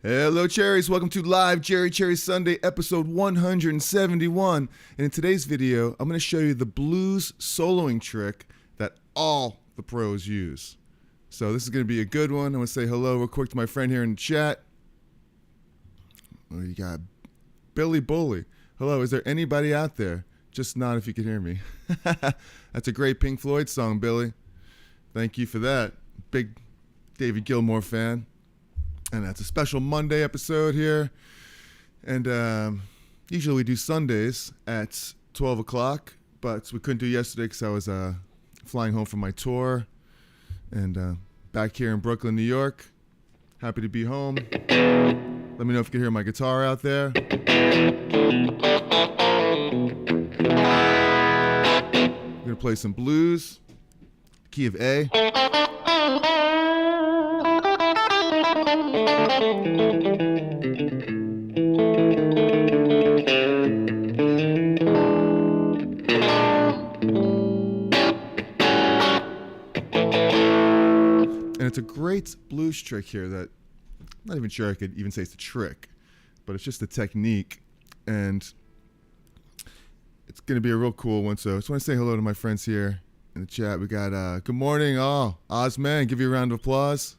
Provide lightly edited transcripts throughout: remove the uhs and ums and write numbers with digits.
Hello, Cherries. Welcome to Live Cherry Sunday, episode 171. And in today's video, I'm going to show you the blues soloing trick that all the pros use. So this is going to be a good one. I'm going to say hello real quick to my friend here in the chat. Oh, you got Billy Bully. Hello, is there anybody out there? Just nod if you can hear me. That's a great Pink Floyd song, Billy. Thank you for that. Big David Gilmour fan. And that's a special Monday episode here. And usually we do Sundays at 12 o'clock, but we couldn't do yesterday because I was flying home from my tour. And back here in Brooklyn, New York. Happy to be home. Let me know if you can hear my guitar out there. I'm going to play some blues, key of A. And it's a great blues trick here that I'm not even sure I could even say it's a trick, but it's just a technique, and it's going to be a real cool one. So I just want to say hello to my friends here in the chat. We got good morning, Ozman. Give you a round of applause.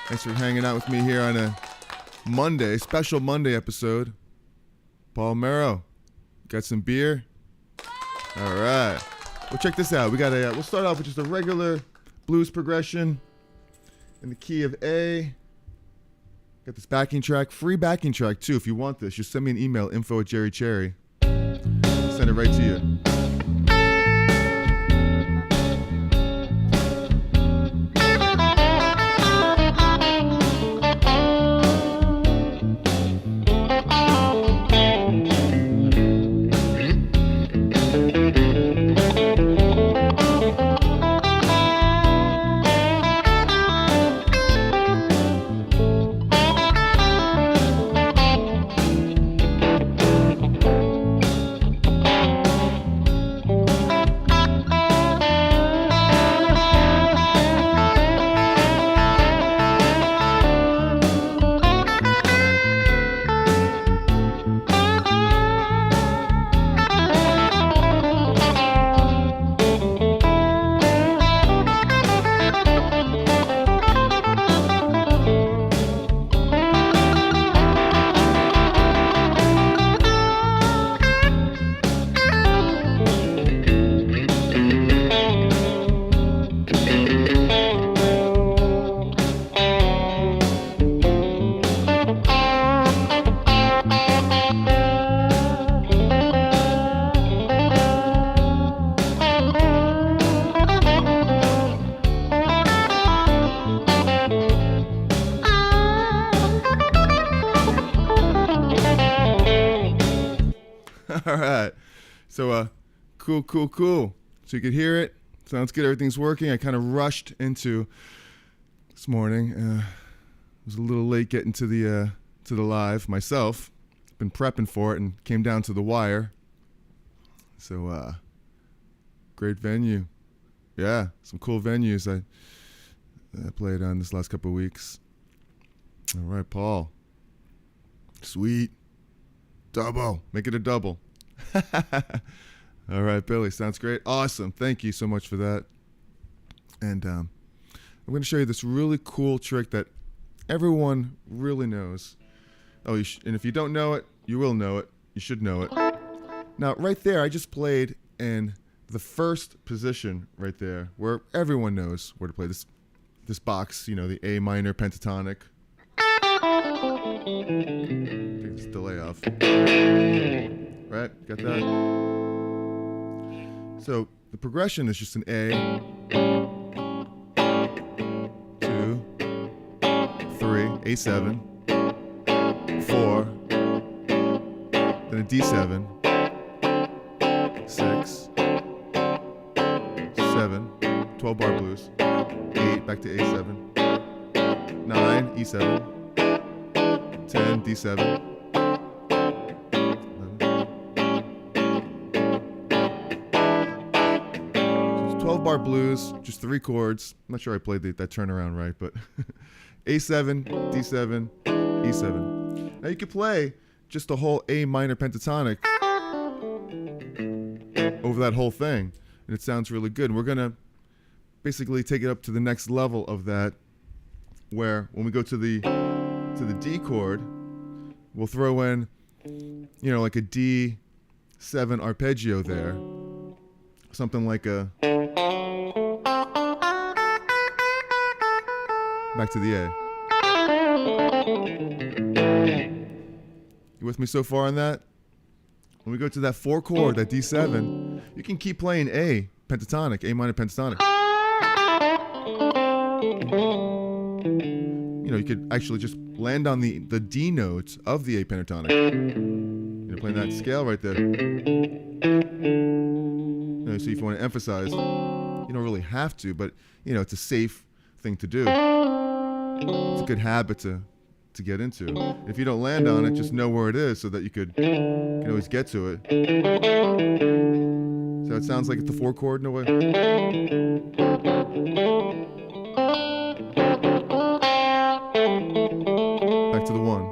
Thanks for hanging out with me here on a Monday, special Monday episode. Paul Merrow, got some beer? All right. Well, check this out. We got we'll start off with just a regular blues progression in the key of A. Got this backing track, free backing track too. If you want this, just send me an email, info@jerrycherry. Send it right to you. All right. So, cool. So you could hear it. Sounds good. Everything's working. I kind of rushed into this morning. Was a little late getting to the live myself. Been prepping for it and came down to the wire. So, great venue. Yeah, some cool venues I played on this last couple of weeks. All right, Paul. Sweet. Double. Make it a double. All right, Billy. Sounds great. Awesome. Thank you so much for that. And I'm going to show you this really cool trick that everyone really knows. Oh, and if you don't know it, you will know it. You should know it. Now, right there, I just played in the first position right there, where everyone knows where to play this box. You know, the A minor pentatonic. Take this delay off. Right? Got that? So the progression is just an A, 2, 3, A7, 4, then a D7, 6, 7, 12 bar blues, 8, back to A7, 9, E7, 10, D7, 12 bar 4-bar blues, just 3 chords. I'm not sure I played that turnaround right, but A7, D7, E7. Now you could play just the whole A minor pentatonic over that whole thing, and it sounds really good. And we're gonna basically take it up to the next level of that, where when we go to the D chord, we'll throw in, like a D7 arpeggio there, something like a back to the A. You with me so far on that? When we go to that 4 chord, that D7, you can keep playing A pentatonic, A minor pentatonic. You could actually just land on the D notes of the A pentatonic. Playing that scale right there. So if you want to emphasize, you don't really have to, but it's a safe thing to do. It's a good habit to get into. If you don't land on it, just know where it is so that you can always get to it. So it sounds like it's the 4 chord in a way. Back to the 1.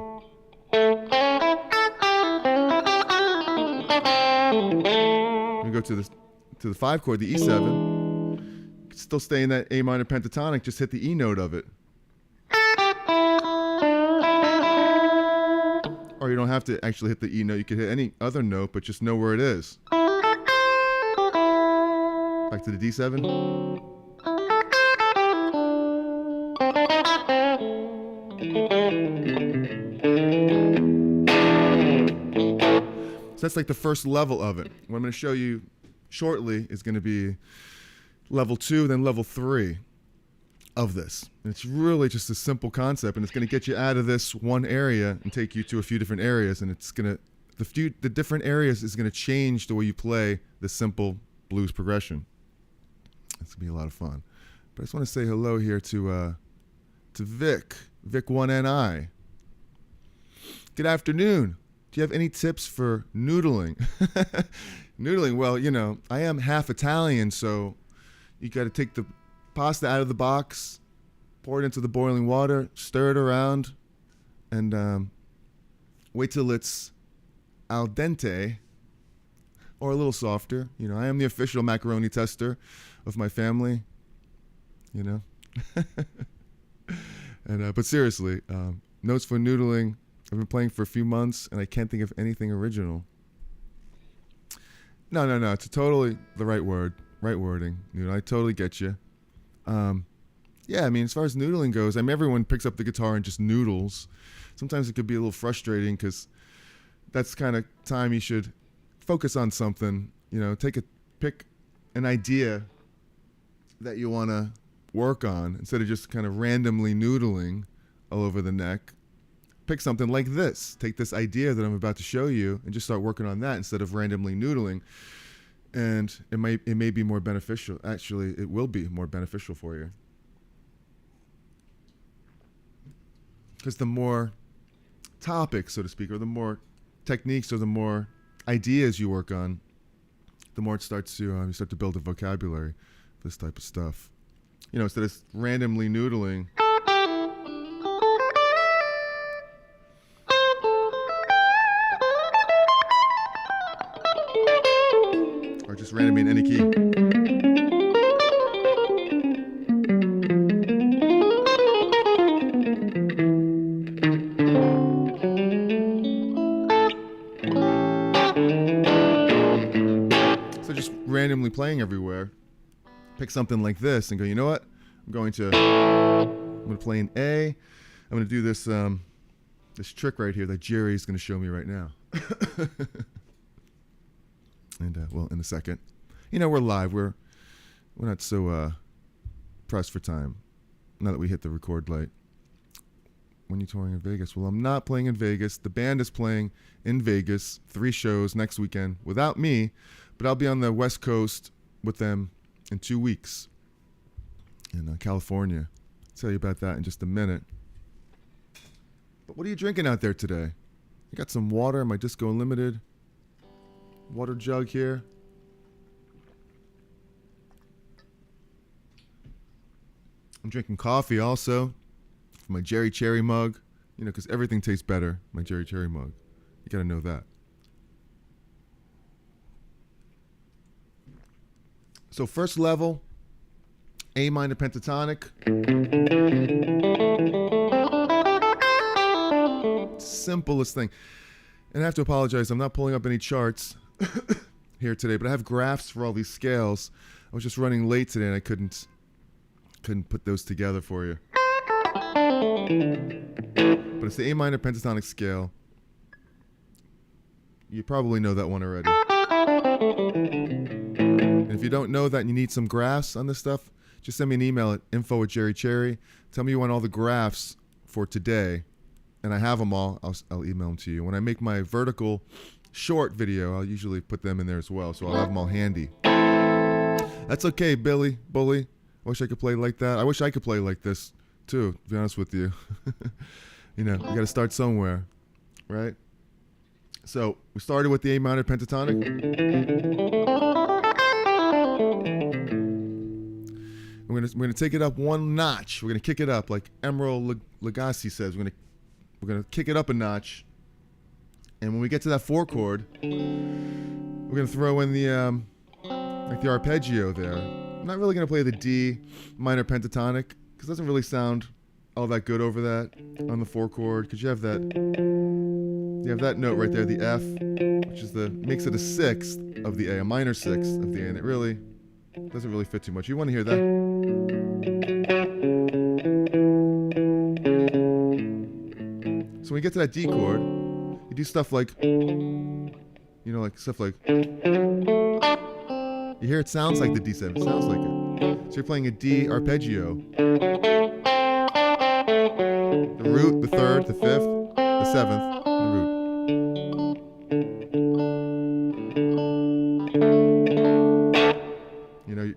We go to the 5 chord, the E7. You can still stay in that A minor pentatonic, just hit the E note of it. Or you don't have to actually hit the E note, you could hit any other note, but just know where it is. Back to the D7. So that's like the first level of it. What I'm going to show you shortly is going to be level 2, then level 3 of this. And it's really just a simple concept, and it's going to get you out of this one area and take you to a few different areas, and it's going to the different areas is going to change the way you play this simple blues progression. It's going to be a lot of fun. But I just want to say hello here to Vic 1NI. Good afternoon. Do you have any tips for noodling? Noodling, well, I am half Italian, so you got to take the pasta out of the box, pour it into the boiling water, stir it around, and wait till it's al dente or a little softer. I am the official macaroni tester of my family, And but seriously, notes for noodling. I've been playing for a few months, and I can't think of anything original. No. It's totally the right wording. I totally get you. Yeah, as far as noodling goes, everyone picks up the guitar and just noodles. Sometimes it could be a little frustrating because that's kind of time you should focus on something. Pick an idea that you want to work on instead of just kind of randomly noodling all over the neck. Pick something like this. Take this idea that I'm about to show you and just start working on that instead of randomly noodling. And it may be more beneficial. Actually, it will be more beneficial for you. Because the more topics, so to speak, or the more techniques or the more ideas you work on, the more it starts to you start to build a vocabulary for this type of stuff. Instead of randomly noodling. Or just randomly in any key. So just randomly playing everywhere. Pick something like this and go, you know what? I'm going to play an A. I'm going to do this this trick right here that Cherries going to show me right now. And in a second, we're live. We're not so pressed for time. Now that we hit the record light. When you're touring in Vegas, well, I'm not playing in Vegas. The band is playing in Vegas, 3 shows next weekend without me, but I'll be on the West Coast with them in 2 weeks in California. I'll tell you about that in just a minute. But what are you drinking out there today? I got some water in my Disco Unlimited water jug here. I'm drinking coffee also from my Cherry mug. You know, because everything tastes better, my Cherry mug. You got to know that. So first level, A minor pentatonic. Simplest thing. And I have to apologize, I'm not pulling up any charts here today, but I have graphs for all these scales. I was just running late today and I couldn't put those together for you. But it's the A minor pentatonic scale. You probably know that one already. And if you don't know that and you need some graphs on this stuff, just send me an email at info@cherry. Tell me you want all the graphs for today, and I have them all. I'll email them to you. When I make my vertical short video, I'll usually put them in there as well, so I'll have them all handy. That's okay, Bully. I wish I could play like that. I wish I could play like this, too, to be honest with you. You know, you got to start somewhere, right? So we started with the A minor pentatonic. We're gonna take it up one notch. We're gonna kick it up, like Emeril Lagasse says. We're gonna kick it up a notch. And when we get to that 4 chord, we're gonna throw in the like the arpeggio there. I'm not really gonna play the D minor pentatonic because it doesn't really sound all that good over that on the 4 chord. Because you have that note right there, the F, which is makes it a 6th of the A, a minor 6th of the A, and it really doesn't really fit too much. You want to hear that? So when you get to that D chord, you do stuff like, you know, like stuff like, you hear it sounds like the D7, it sounds like it. So you're playing a D arpeggio. The root, the 3rd, the 5th, the 7th, and the root. You know, you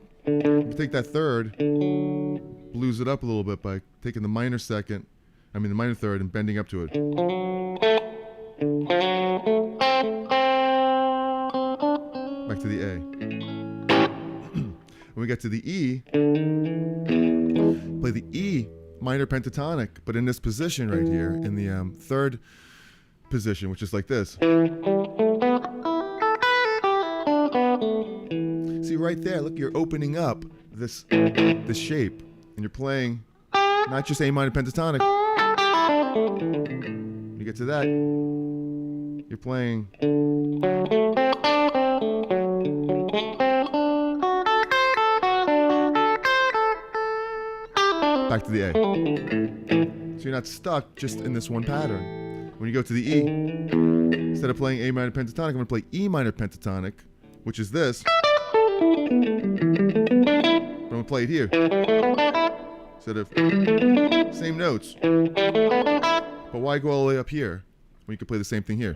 take that 3rd, blues it up a little bit by taking the minor 3rd and bending up to it. Back to the A. When we get to the E, play the E minor pentatonic, but in this position right here, in the 3rd position, which is like this. See right there, look, you're opening up this shape, and you're playing not just A minor pentatonic. When you get to that, you're playing back to the A. So you're not stuck just in this one pattern. When you go to the E, instead of playing A minor pentatonic, I'm going to play E minor pentatonic, which is this. But I'm going to play it here. Instead of same notes. But why go all the way up here when you could play the same thing here?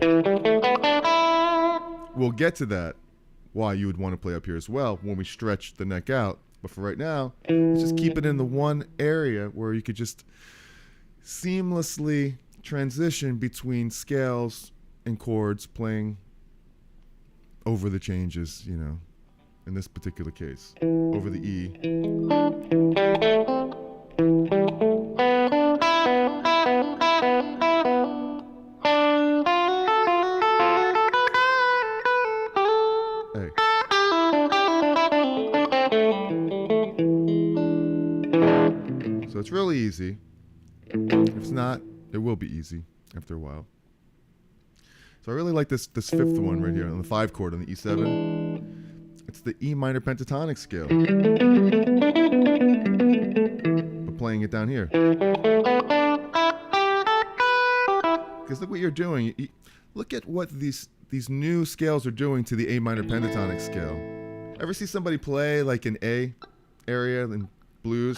We'll get to that, why you would want to play up here as well when we stretch the neck out. But for right now, let's just keep it in the one area where you could just seamlessly transition between scales and chords, playing over the changes, you know, in this particular case, over the E. A. So it's really easy. If it's not, it will be easy after a while. So I really like this 5th one right here on the 5 chord on the E7. It's the E minor pentatonic scale, but playing it down here. Because look what you're doing. Look at what these new scales are doing to the A minor pentatonic scale. Ever see somebody play like an A area in blues?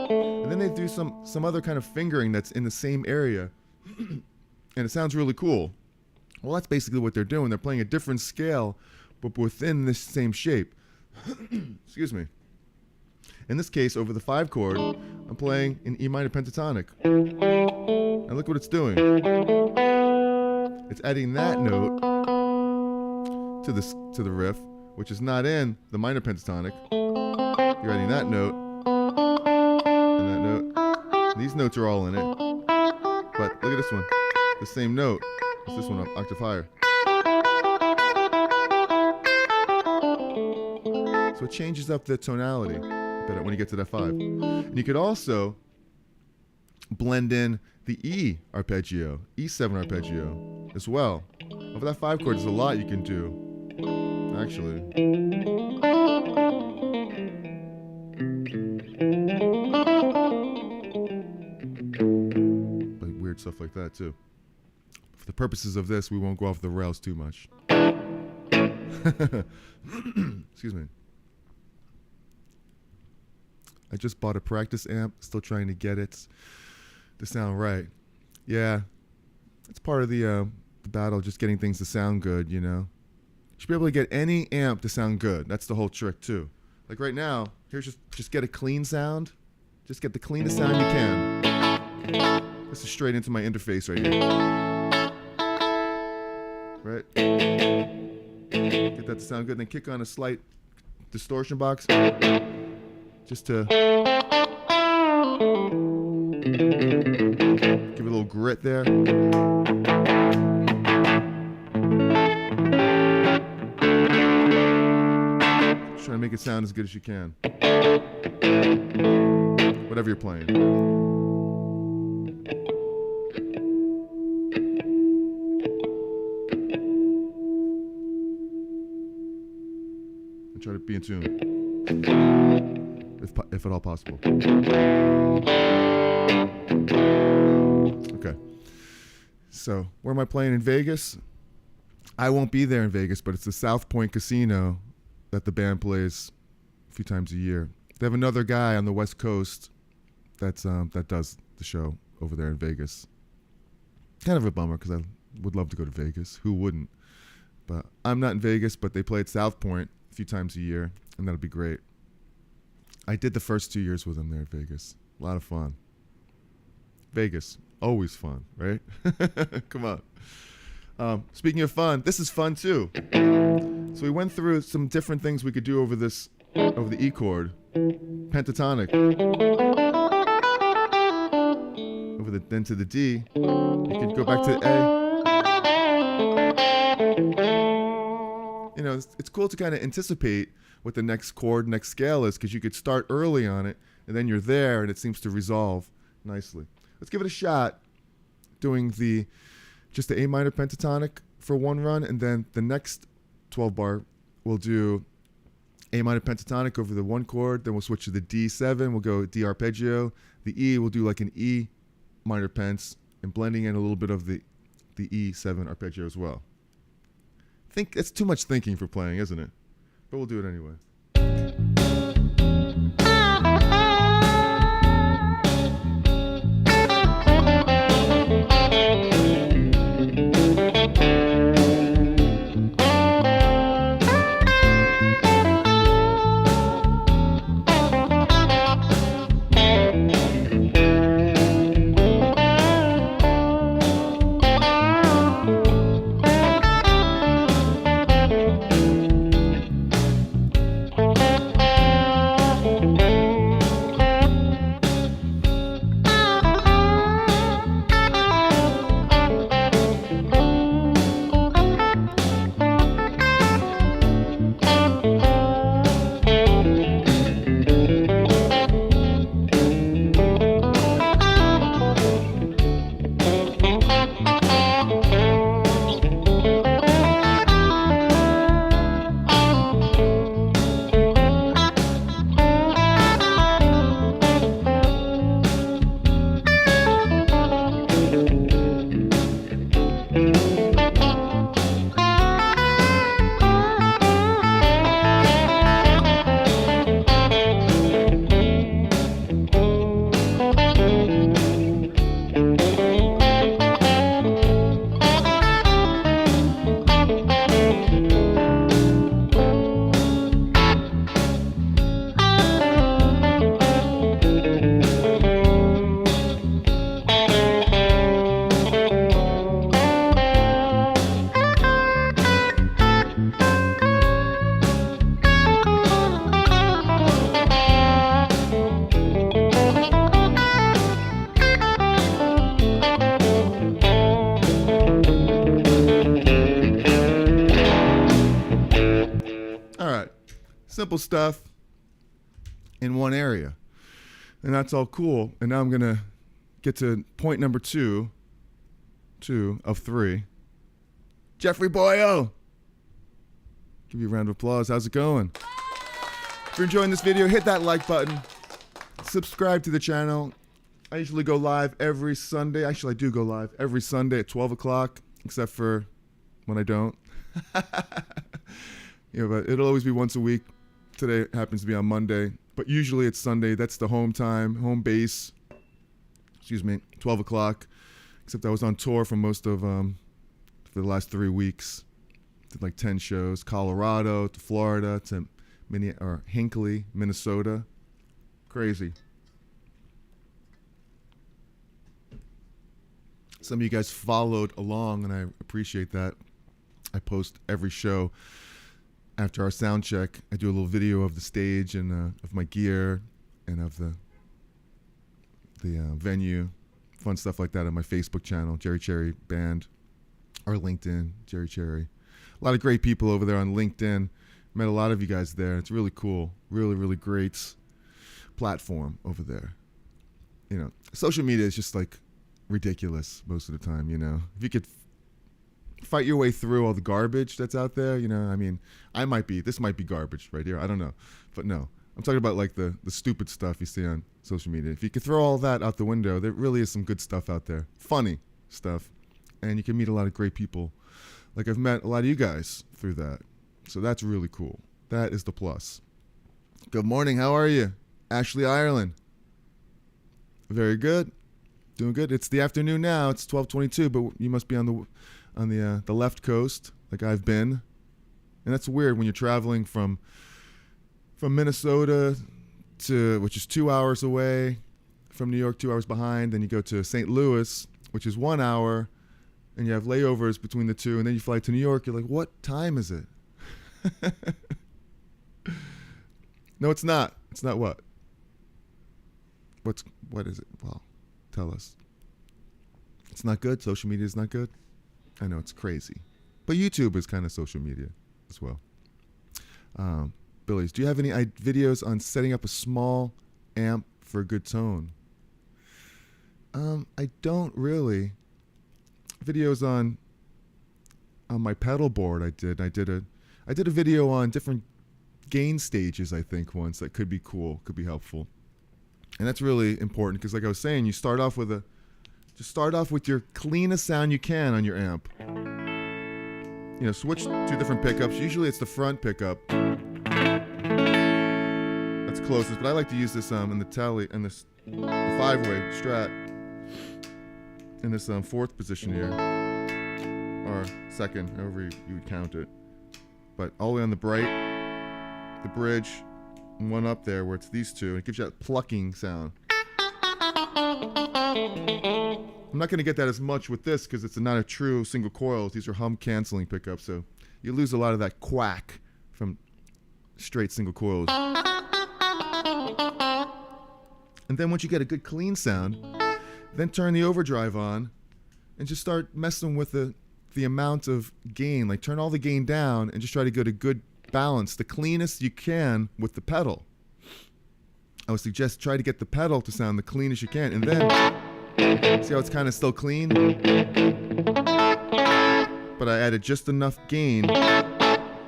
And then they do some other kind of fingering that's in the same area. And it sounds really cool. Well, that's basically what they're doing. They're playing a different scale, but within this same shape. Excuse me. In this case, over the 5 chord, I'm playing an E minor pentatonic. And look what it's doing. It's adding that note to the riff, which is not in the minor pentatonic. You're adding that note These notes are all in it. But look at this one. The same note as this one, up octave higher. So it changes up the tonality a bit when you get to that 5. And you could also blend in the E arpeggio, E7 arpeggio as well. Over that 5 chord, there's a lot you can do, actually. But weird stuff like that too. For the purposes of this, we won't go off the rails too much. Excuse me. I just bought a practice amp, still trying to get it to sound right. Yeah, it's part of the battle, just getting things to sound good, you know. You should be able to get any amp to sound good. That's the whole trick too. Like right now, here's just get a clean sound. Just get the cleanest sound you can. This is straight into my interface right here. Right? Get that to sound good, then kick on a slight distortion box. Just to give it a little grit there. Try to make it sound as good as you can. Whatever you're playing. And try to be in tune. If at all possible. Okay. So, where am I playing in Vegas? I won't be there in Vegas, but it's the South Point Casino that the band plays a few times a year. They have another guy on the West Coast that does the show over there in Vegas. Kind of a bummer because I would love to go to Vegas. Who wouldn't? But I'm not in Vegas, but they play at South Point a few times a year, and that'll be great. I did the first 2 years with them there in Vegas. A lot of fun. Vegas, always fun, right? Come on. Speaking of fun, this is fun too. So we went through some different things we could do over the E chord. Pentatonic. Then to the D. You could go back to the A. You know, it's cool to kind of anticipate what the next chord, next scale is, because you could start early on it, and then you're there, and it seems to resolve nicely. Let's give it a shot doing just the A minor pentatonic for one run, and then the next 12 bar, we'll do A minor pentatonic over the one chord, then we'll switch to the D7, we'll go D arpeggio, the E, we'll do like an E minor pents, and blending in a little bit of the E7 arpeggio as well. It's too much thinking for playing, isn't it? But we'll do it anyway. simple stuff in one area. And that's all cool. And now I'm going to get to point number two of three. Jeffrey Boyo. Give you a round of applause. How's it going? If you're enjoying this video, hit that like button. Subscribe to the channel. I usually go live every Sunday. Actually, I do go live every Sunday at 12 o'clock, except for when I don't. Yeah, but it'll always be once a week. Today happens to be on Monday, but usually it's Sunday. That's the home time, home base. 12 o'clock. Except I was on tour for most of for the last 3 weeks. Did like 10 shows, Colorado to Florida to Hinckley, Minnesota. Crazy. Some of you guys followed along, and I appreciate that. I post every show after our sound check. I do a little video of the stage and of my gear and of the venue, fun stuff like that on my Facebook channel, Jerry Cherry Band, or LinkedIn, Jerry Cherry. A lot of great people over there on LinkedIn. Met a lot of you guys there. It's really cool. Really, really great platform over there. You know, social media is just like ridiculous most of the time, you know. If you could fight your way through all the garbage that's out there, you know, I mean, this might be garbage right here. I don't know. But no, I'm talking about like the stupid stuff you see on social media. If you could throw all that out the window, there really is some good stuff out there. Funny stuff. And you can meet a lot of great people. Like I've met a lot of you guys through that. So that's really cool. That is the plus. Good morning. How are you? Ashley, Ireland. Very good. Doing good. It's the afternoon now. It's 12:22, but you must be on the left coast, like I've been. And that's weird when you're traveling from Minnesota which is 2 hours away from New York, 2 hours behind. Then you go to St. Louis, which is 1 hour, and you have layovers between the two, and then you fly to New York. You're like, what time is it? No, it's not. It's not what? What is it? Well, tell us. It's not good. Social media is not good. I know, it's crazy. But YouTube is kind of social media as well. Billy's, do you have any videos on setting up a small amp for a good tone? I don't really. Videos on my pedal board I did a video on different gain stages, I think, once, that could be cool, could be helpful. And that's really important because, like I was saying, you start off with your cleanest sound you can on your amp. You know, switch to different pickups. Usually it's the front pickup that's closest, but I like to use this in the telly and the 5-way Strat in this fourth position here, or second, however you would count it. But all the way on the bright, the bridge, and one up there where it's these two, and it gives you that plucking sound. I'm not going to get that as much with this because it's not a true single coil. These are hum canceling pickups, so you lose a lot of that quack from straight single coils. And then once you get a good clean sound, then turn the overdrive on and just start messing with the amount of gain. Like turn all the gain down and just try to get a good balance, the cleanest you can with the pedal. I would suggest try to get the pedal to sound the cleanest you can, and then see how it's kind of still clean? But I added just enough gain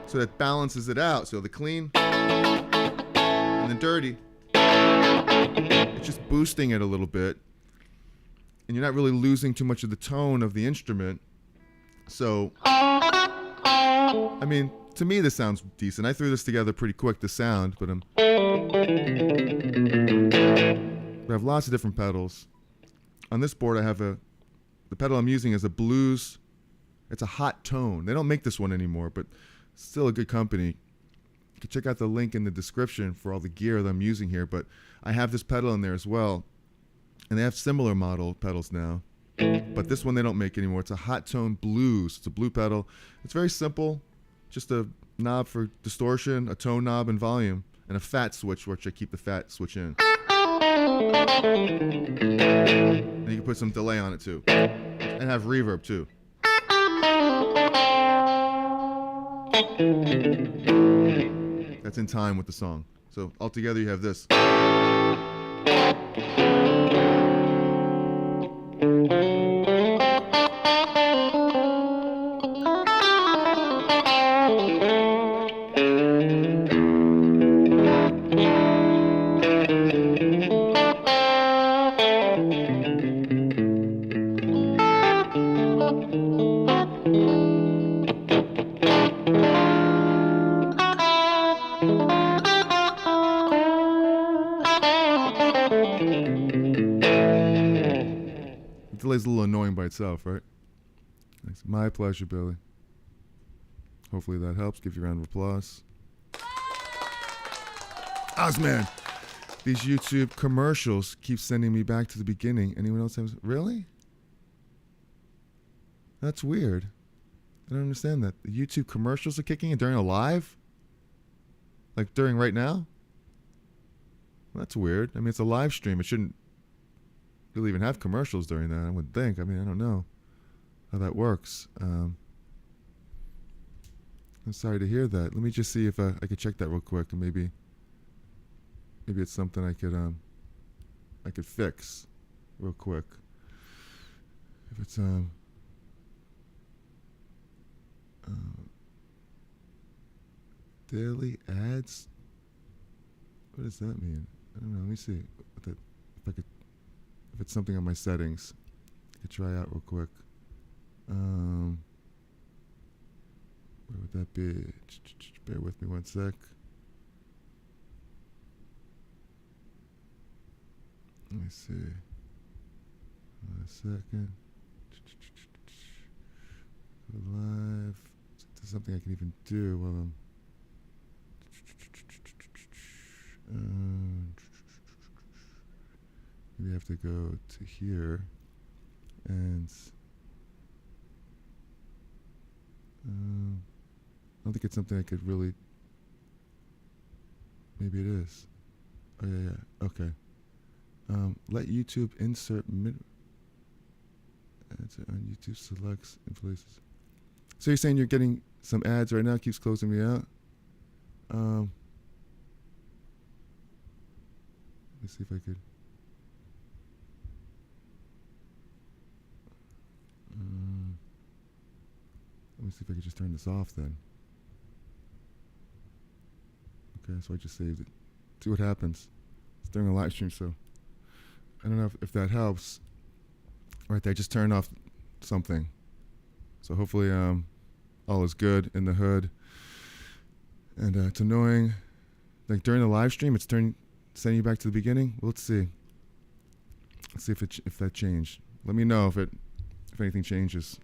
so that balances it out. So the clean and the dirty, it's just boosting it a little bit. And you're not really losing too much of the tone of the instrument. So, I mean, to me this sounds decent. I threw this together pretty quick, the sound, but I have lots of different pedals. On this board I have the pedal I'm using is a blues. It's a hot tone. They don't make this one anymore, but still a good company. You can check out the link in the description for all the gear that I'm using here, but I have this pedal in there as well. And they have similar model pedals now, but this one they don't make anymore. It's a hot tone blues. It's a blue pedal. It's very simple. Just a knob for distortion, a tone knob and volume, and a fat switch, which I keep the fat switch in. And you can put some delay on it too, and have reverb too. that's in time with the song. So altogether you have this. The delay's a little annoying by itself, right? Thanks. My pleasure, Billy. Hopefully that helps. Give you a round of applause. Osman, these YouTube commercials keep sending me back to the beginning. Anyone else have? Really? That's weird. I don't understand that. The YouTube commercials are kicking in during a live? Like during right now? That's weird. I mean, it's a live stream. It shouldn't really even have commercials during that, I would think. I mean, I don't know how that works. I'm sorry to hear that. Let me just see if I could check that real quick, and maybe it's something I could fix real quick. If it's daily ads. What does that mean? I don't know. Let me see if it's something on my settings. I could try out real quick. Where would that be? Bear with me one sec. Let me see. A second. Go live. Is there something I can even do while I'm... maybe I have to go to here and I don't think it's something I could really... Maybe it is. Oh yeah, okay. Let YouTube insert mid ads on YouTube selects and places. So you're saying you're getting some ads right now, keeps closing me out? Let me see if I could. Let me see if I could just turn this off then. Okay, so I just saved it. See what happens. It's during a live stream, so I don't know if that helps. Right there, I just turned off something. So hopefully all is good in the hood. And it's annoying. Like during the live stream, it's sending you back to the beginning. Well, let's see. Let's see if that changed. Let me know if anything changes.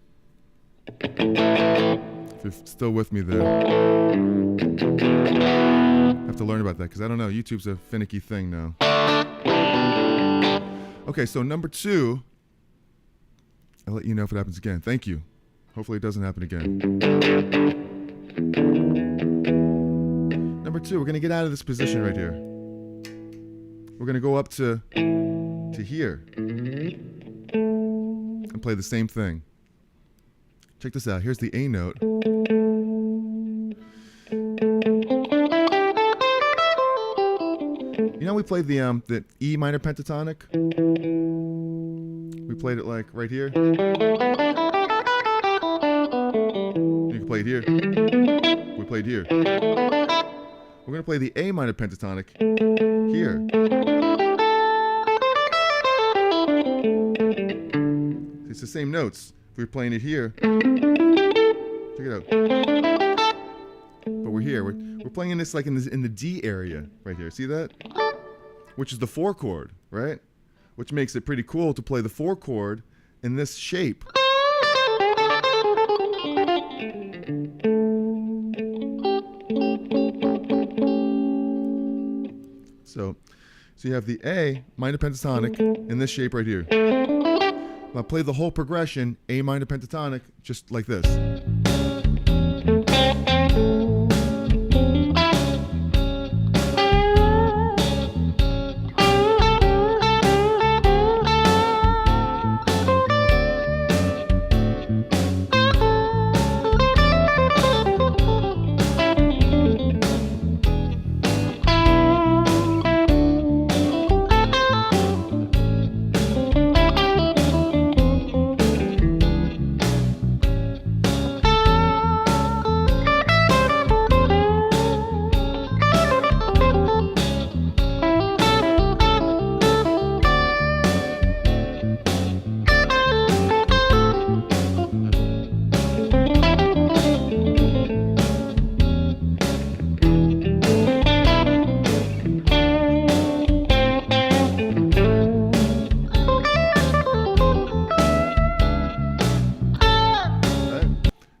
If you're still with me there. I have to learn about that because I don't know. YouTube's a finicky thing now. Okay, so number 2. I'll let you know if it happens again. Thank you. Hopefully it doesn't happen again. Number 2, we're going to get out of this position right here. We're going to go up to here and play the same thing. Check this out. Here's the A note. You know we played the E minor pentatonic? We played it like right here. You can play it here. We played here. We're going to play the A minor pentatonic here. It's the same notes. If we were playing it here, check it out. But we're here. We're playing this like in the D area right here. See that? Which is the 4 chord, right? Which makes it pretty cool to play the 4 chord in this shape. So you have the A minor pentatonic in this shape right here. I'll play the whole progression, A minor pentatonic, just like this.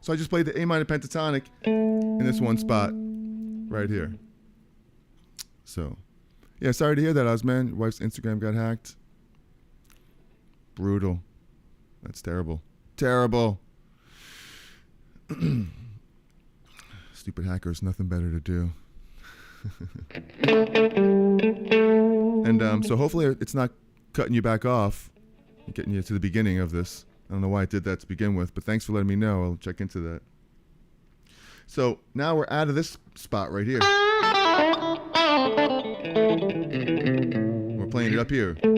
So I just played the A minor pentatonic in this one spot right here. So, yeah, sorry to hear that, Osman. Your wife's Instagram got hacked. Brutal. That's terrible. Terrible. Stupid hackers, nothing better to do. And so hopefully it's not cutting you back off, getting you to the beginning of this. I don't know why I did that to begin with, but thanks for letting me know. I'll check into that. So now we're out of this spot right here. We're playing it up here. In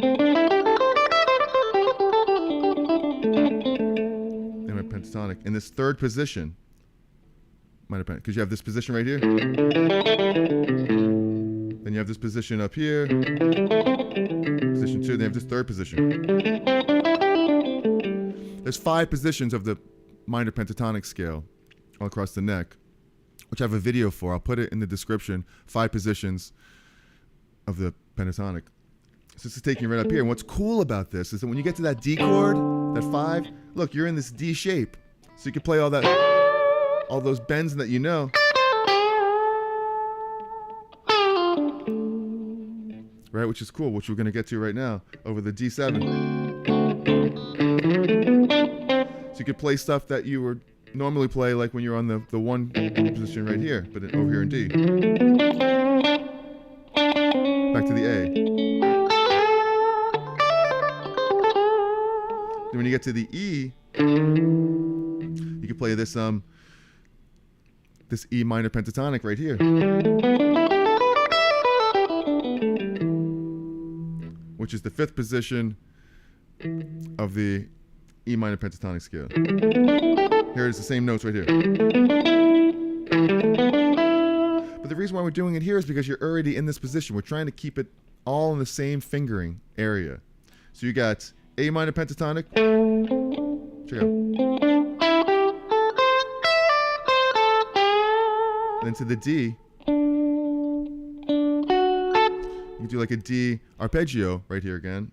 my pentatonic. In this third position. Because you have this position right here. Then you have this position up here. Position 2. Then you have this third position. There's 5 positions of the minor pentatonic scale all across the neck, which I have a video for. I'll put it in the description. 5 positions of the pentatonic. So this is taking you right up here. And what's cool about this is that when you get to that D chord, that 5, look, you're in this D shape. So you can play all those bends that you know. Right, which is cool, which we're going to get to right now over the D7. So you could play stuff that you would normally play like when you're on the 1 position right here, but over here in D. Back to the A. Then when you get to the E, you can play this E minor pentatonic right here, which is the 5th position of the E minor pentatonic scale. Here it is, the same notes right here. But the reason why we're doing it here is because you're already in this position. We're trying to keep it all in the same fingering area. So you got A minor pentatonic. Check out. Then to the D. You can do like a D arpeggio right here again.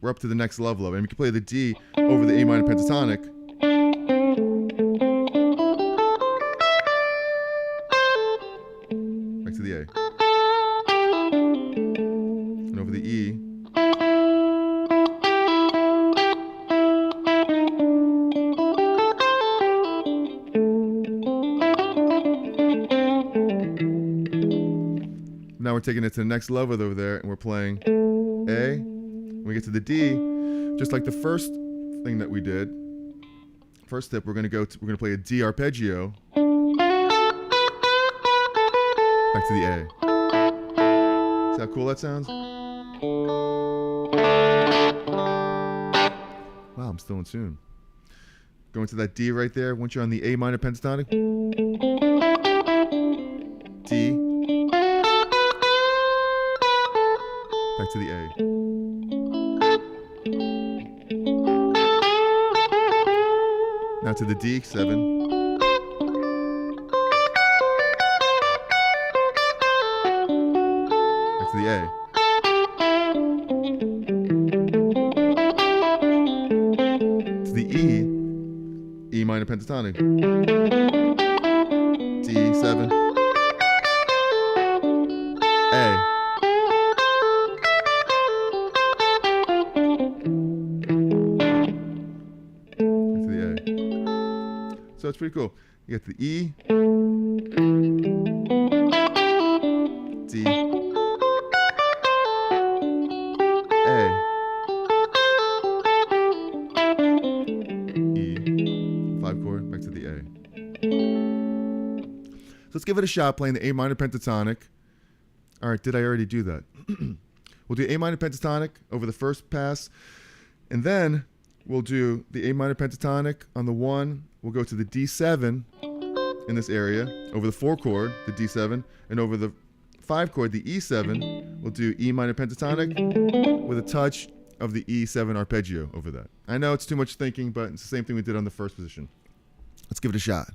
We're up to the next level of it. And we can play the D over the A minor pentatonic. Back to the A. And over the E. Now we're taking it to the next level over there, and we're playing A. When we get to the D, just like the first thing that we did, first step, we're going to play a D arpeggio back to the A. See how cool that sounds? Wow, I'm still in tune. Going to that D right there. Once you're on the A minor pentatonic, D, back to the A. Now to the D7. Back to the A. To the E. E minor pentatonic. D7. A. So it's pretty cool. You get the E, D, A, E, 5 chord, back to the A. So let's give it a shot playing the A minor pentatonic. All right, did I already do that? We'll do A minor pentatonic over the first pass, and then we'll do the A minor pentatonic on the 1. We'll go to the D7 in this area, over the 4 chord, the D7, and over the 5 chord, the E7, we'll do E minor pentatonic with a touch of the E7 arpeggio over that. I know it's too much thinking, but it's the same thing we did on the first position. Let's give it a shot.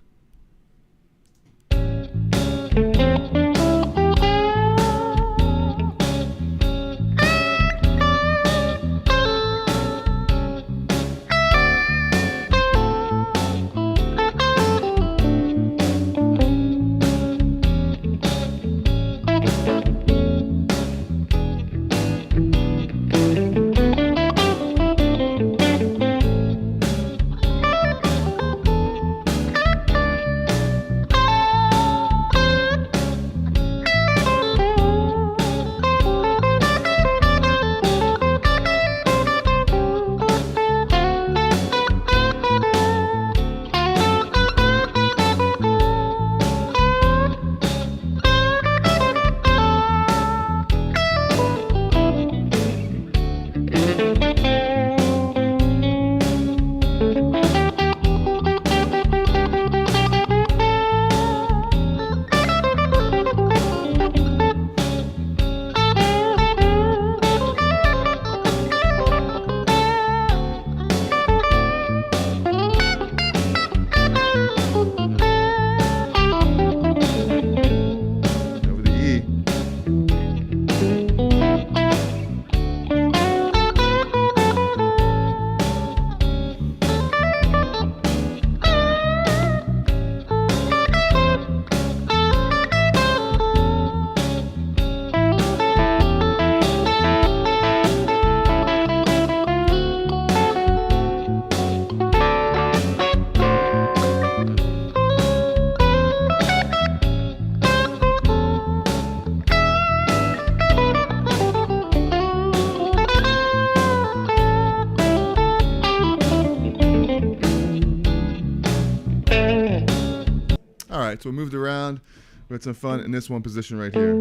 right, so we moved around. We had some fun in this one position right here.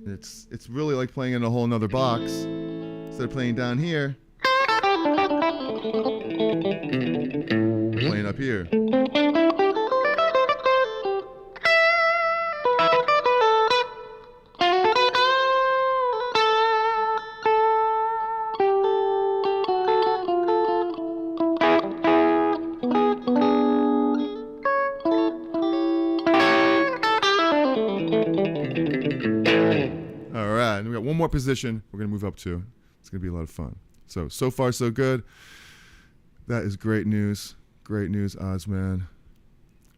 It's really like playing in a whole nother box. Instead of playing down here, playing up here. All right, and we got one more position we're going to move up to. It's going to be a lot of fun. So far, so good. That is great news. Great news, Ozman.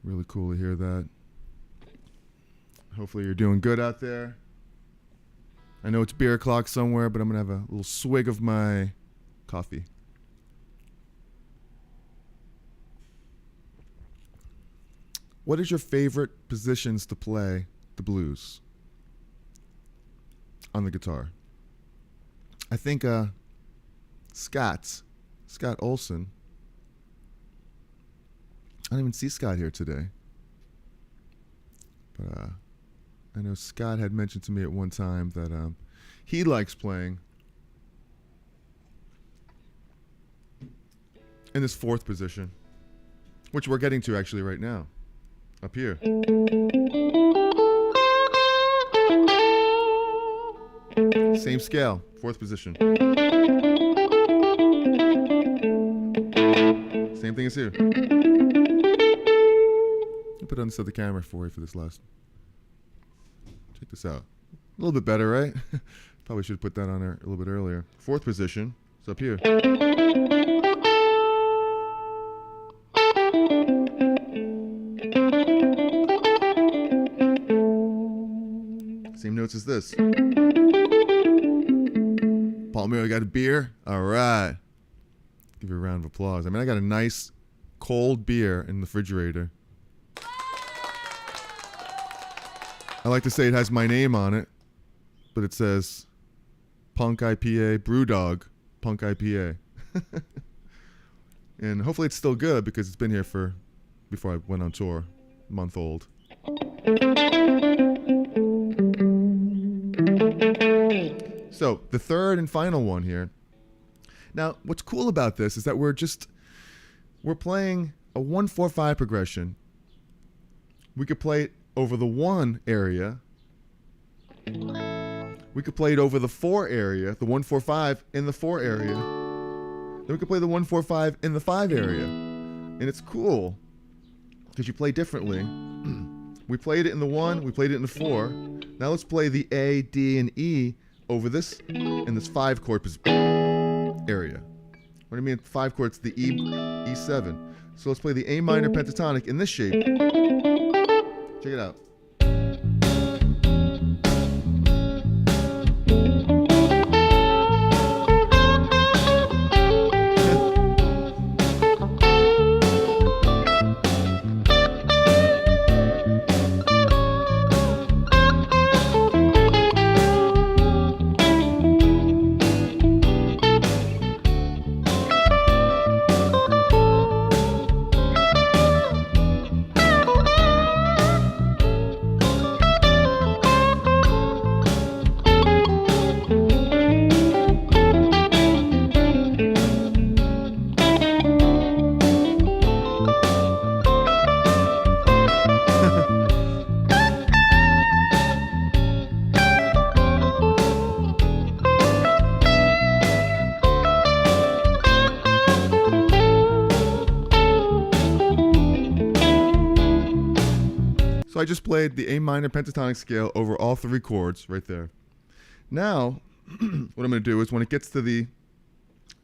Really cool to hear that. Hopefully you're doing good out there. I know it's beer o'clock somewhere, but I'm going to have a little swig of my coffee. What is your favorite positions to play the blues on the guitar? I think Scott Olson. I don't even see Scott here today. But I know Scott had mentioned to me at one time that he likes playing in this fourth position, which we're getting to actually right now, up here. Same scale, fourth position. Same thing as here. I'll put it on this other camera for you for this last. Check this out. A little bit better, right? Probably should have put that on there a little bit earlier. Fourth position, it's up here. Same notes as this. Palmieri got a beer? All right. Give you a round of applause. I mean, I got a nice cold beer in the refrigerator. I like to say it has my name on it, but it says Punk IPA, Brewdog, Punk IPA. And hopefully it's still good because it's been here before I went on tour, a month old. So the third and final one here. Now, what's cool about this is that we're playing a 1-4-5 progression. We could play it over the 1 area. We could play it over the 4 area, the 1-4-5 in the 4 area. Then we could play the 1-4-5 in the 5 area. And it's cool because you play differently. We played it in the 1, we played it in the 4. Now let's play the A, D, and E over this in this 5 chord area. What I mean 5 chords, the E7. So let's play the A minor pentatonic in this shape. Check it out. So I just played the A minor pentatonic scale over all 3 chords right there. Now, what I'm going to do is when it gets to the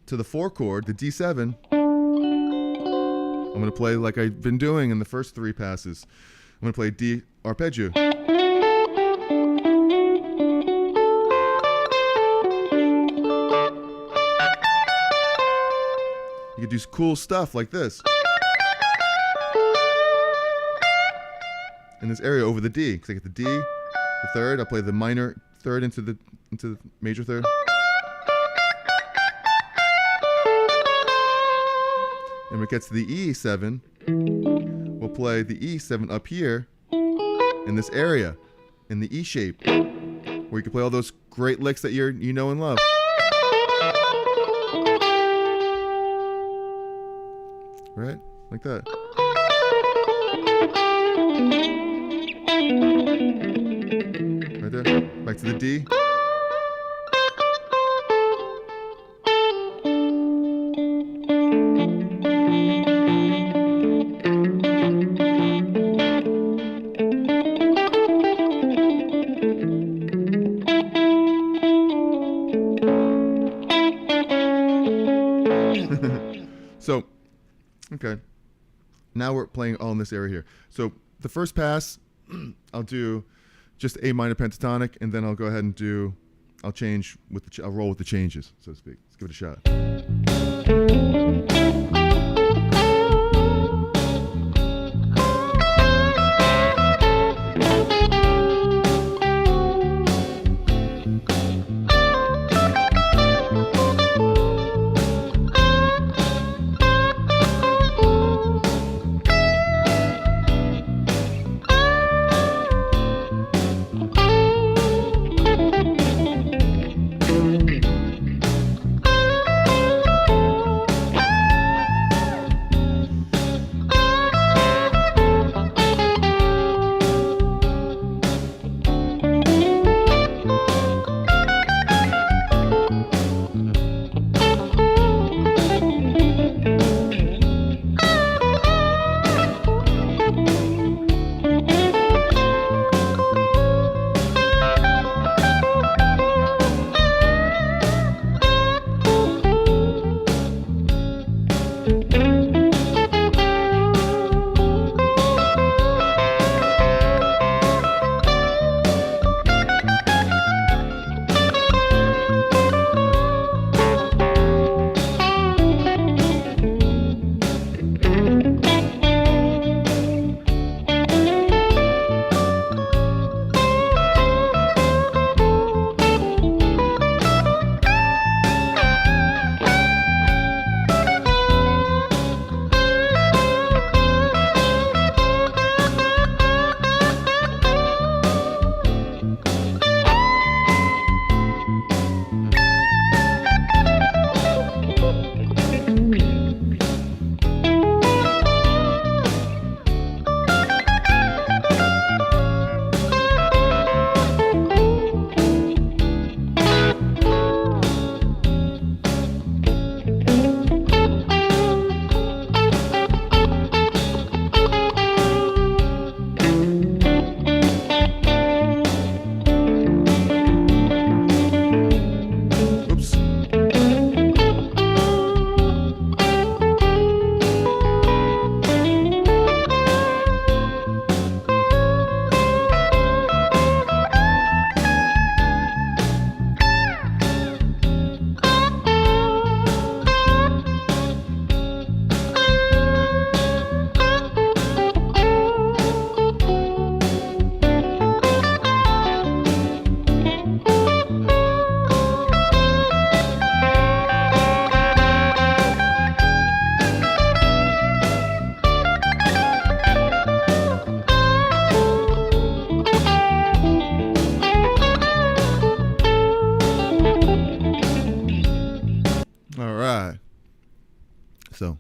4 chord, the D7, I'm going to play like I've been doing in the first 3 passes. I'm going to play D arpeggio. You could do cool stuff like this. In this area over the D, because I get the D, the 3rd, I'll play the minor 3rd into the major 3rd. And when it gets to the E7, we'll play the E7 up here in this area, in the E shape, where you can play all those great licks that you know and love. Right? Like that. Right there. Back to the D. So, okay. Now we're playing all in this area here. So the first pass, I'll do just A minor pentatonic, and then I'll go ahead and I'll change with I'll roll with the changes, so to speak. Let's give it a shot. So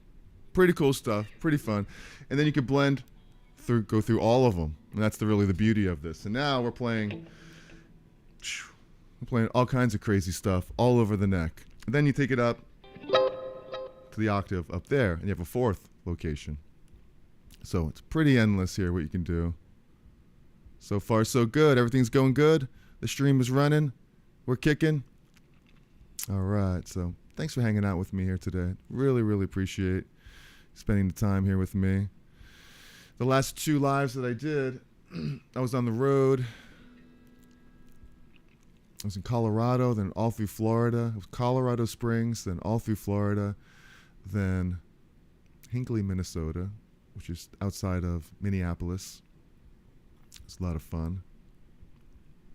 pretty cool stuff, pretty fun. And then you can go through all of them. And that's really the beauty of this. And now we're playing all kinds of crazy stuff all over the neck. And then you take it up to the octave up there, and you have a fourth location. So it's pretty endless here what you can do. So far, so good. Everything's going good. The stream is running. We're kicking. All right. So thanks for hanging out with me here today. Really, really appreciate spending the time here with me. The last 2 lives that I did, I was on the road. I was in Colorado, then all through Florida. It was Colorado Springs, then all through Florida, then Hinckley, Minnesota, which is outside of Minneapolis. It's a lot of fun.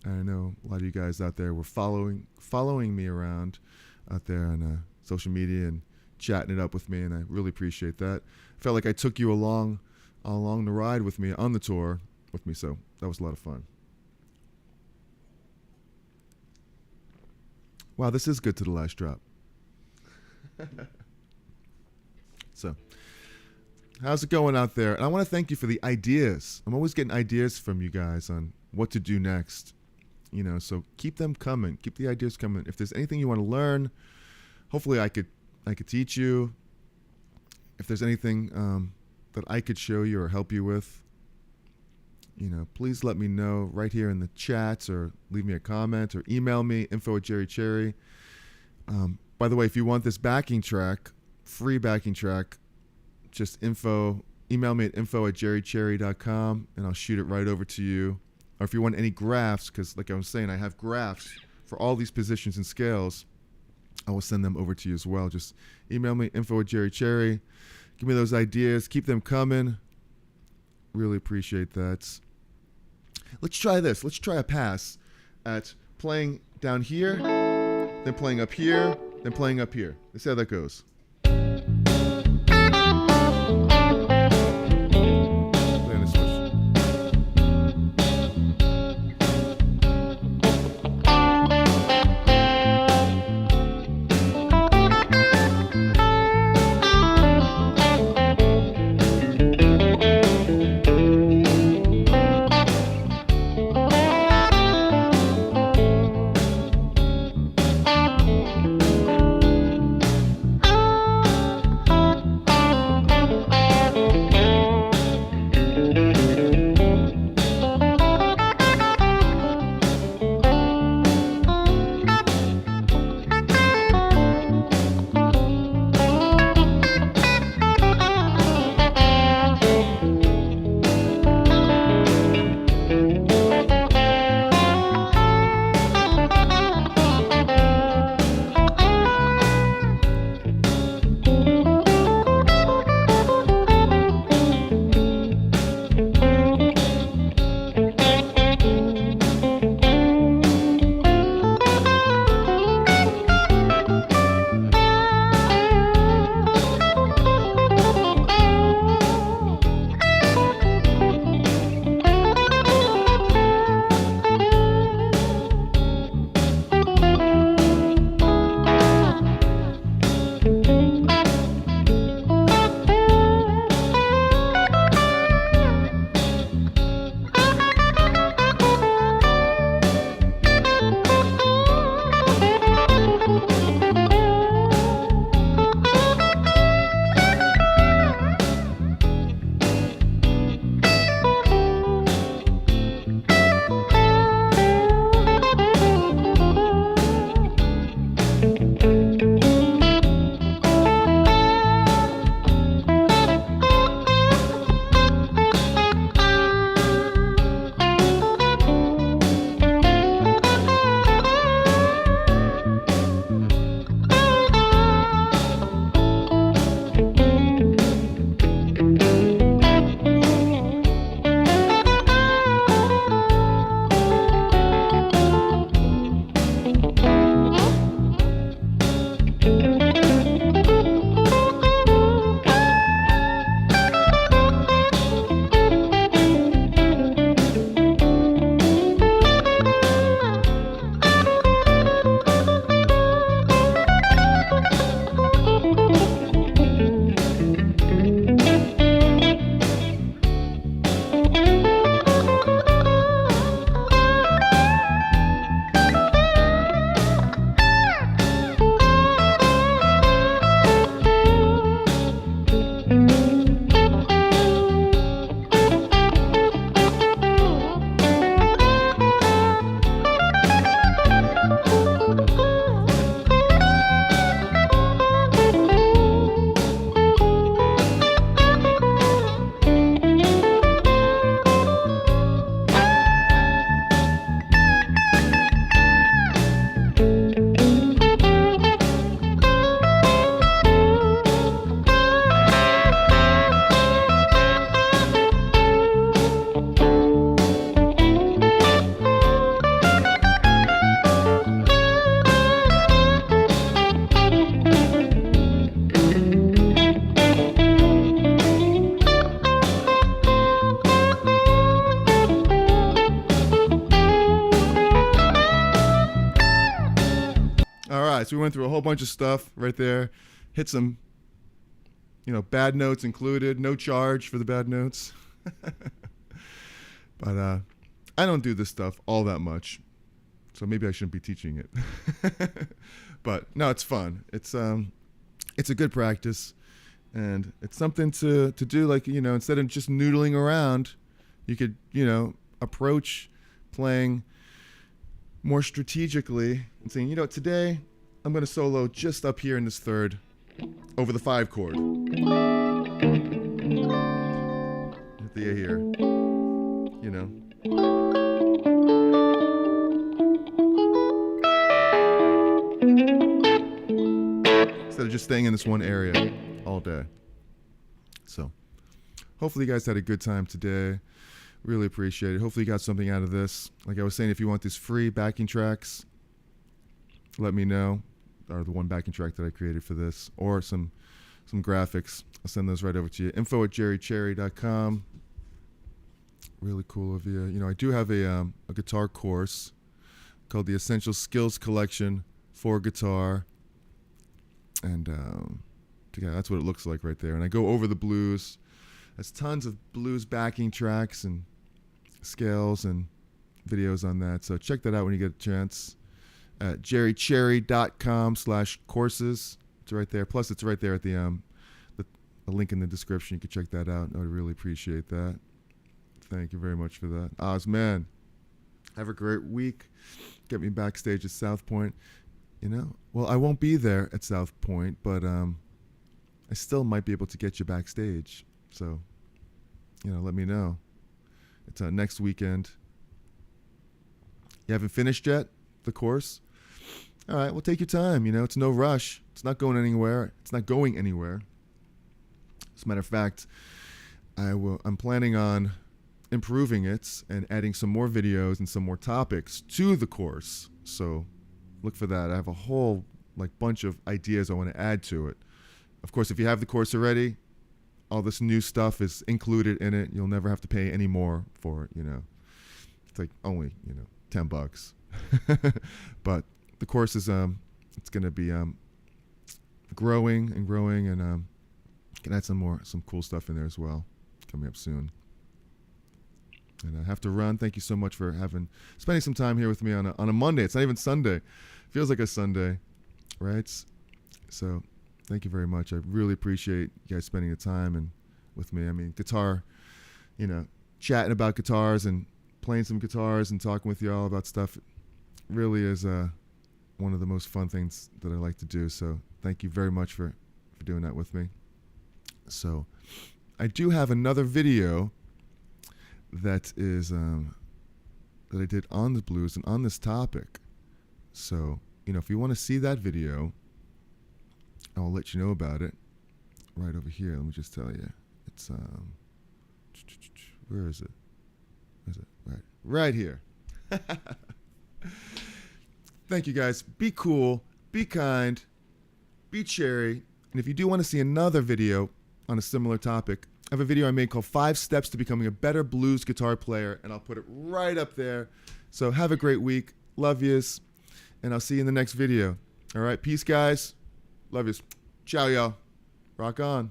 And I know a lot of you guys out there were following me around out there on social media and chatting it up with me, and I really appreciate that. I felt like I took you along along the ride with me on the tour with me. So that was a lot of fun. Wow, this is good to the last drop. So, how's it going out there? And I want to thank you for the ideas. I'm always getting ideas from you guys on what to do next. You know, so keep them coming. Keep the ideas coming. If there's anything you want to learn, hopefully I could teach you. If there's anything that I could show you or help you with, you know, please let me know right here in the chats, or leave me a comment, or email me, info@JerryCherry. By the way, if you want this backing track, free backing track, just email me at info@jerrycherry.com, and I'll shoot it right over to you. Or if you want any graphs, because like I was saying, I have graphs for all these positions and scales, I will send them over to you as well. Just email me, info@jerrycherry. Give me those ideas. Keep them coming. Really appreciate that. Let's try this. Let's try a pass at playing down here, then playing up here, then playing up here. Let's see how that goes. Playing this switch. So we went through a whole bunch of stuff right there. Hit some, bad notes included. No charge for the bad notes. But I don't do this stuff all that much, so maybe I shouldn't be teaching it. But no, it's fun. It's a good practice, and it's something to do. Like, instead of just noodling around, you could approach playing more strategically and saying, today I'm going to solo just up here in this third over the 5 chord. Hit the A here. Instead of just staying in this one area all day. So hopefully you guys had a good time today. Really appreciate it. Hopefully you got something out of this. Like I was saying, if you want these free backing tracks, let me know. Or the one backing track that I created for this, or some graphics. I'll send those right over to you. info@jerrycherry.com. Really cool of you. I do have a guitar course called the Essential Skills Collection for Guitar. And yeah, that's what it looks like right there. And I go over the blues. There's tons of blues backing tracks and scales and videos on that. So check that out when you get a chance at jerrycherry.com/courses. It's right there. Plus, it's right there at the link in the description. You can check that out. I would really appreciate that. Thank you very much for that. Oz, man, have a great week. Get me backstage at South Point. Well, I won't be there at South Point, but I still might be able to get you backstage. So, let me know. It's next weekend. You haven't finished yet, the course? All right, well, take your time. It's no rush. It's not going anywhere. As a matter of fact, I'm planning on improving it and adding some more videos and some more topics to the course. So look for that. I have a whole bunch of ideas I want to add to it. Of course, if you have the course already, all this new stuff is included in it. You'll never have to pay any more for it. It's like only $10. But the course is it's going to be growing and can add some cool stuff in there as well coming up soon. And I have to run. Thank you so much for spending some time here with me on a Monday. It's not even Sunday. Feels like a Sunday, right? So thank you very much. I really appreciate you guys spending the time and with me. I mean, guitar, chatting about guitars and playing some guitars and talking with you all about stuff really is one of the most fun things that I like to do. So thank you very much for doing that with me. So I do have another video that is that I did on the blues and on this topic. So, if you want to see that video, I'll let you know about it right over here. Let me just tell you. It's where is it? Where is it? Right here. Thank you guys. Be cool, be kind, be cherry. And if you do want to see another video on a similar topic, I have a video I made called 5 Steps to Becoming a Better Blues Guitar Player, and I'll put it right up there. So have a great week. Love yous. And I'll see you in the next video. All right. Peace, guys. Love yous. Ciao, y'all. Rock on.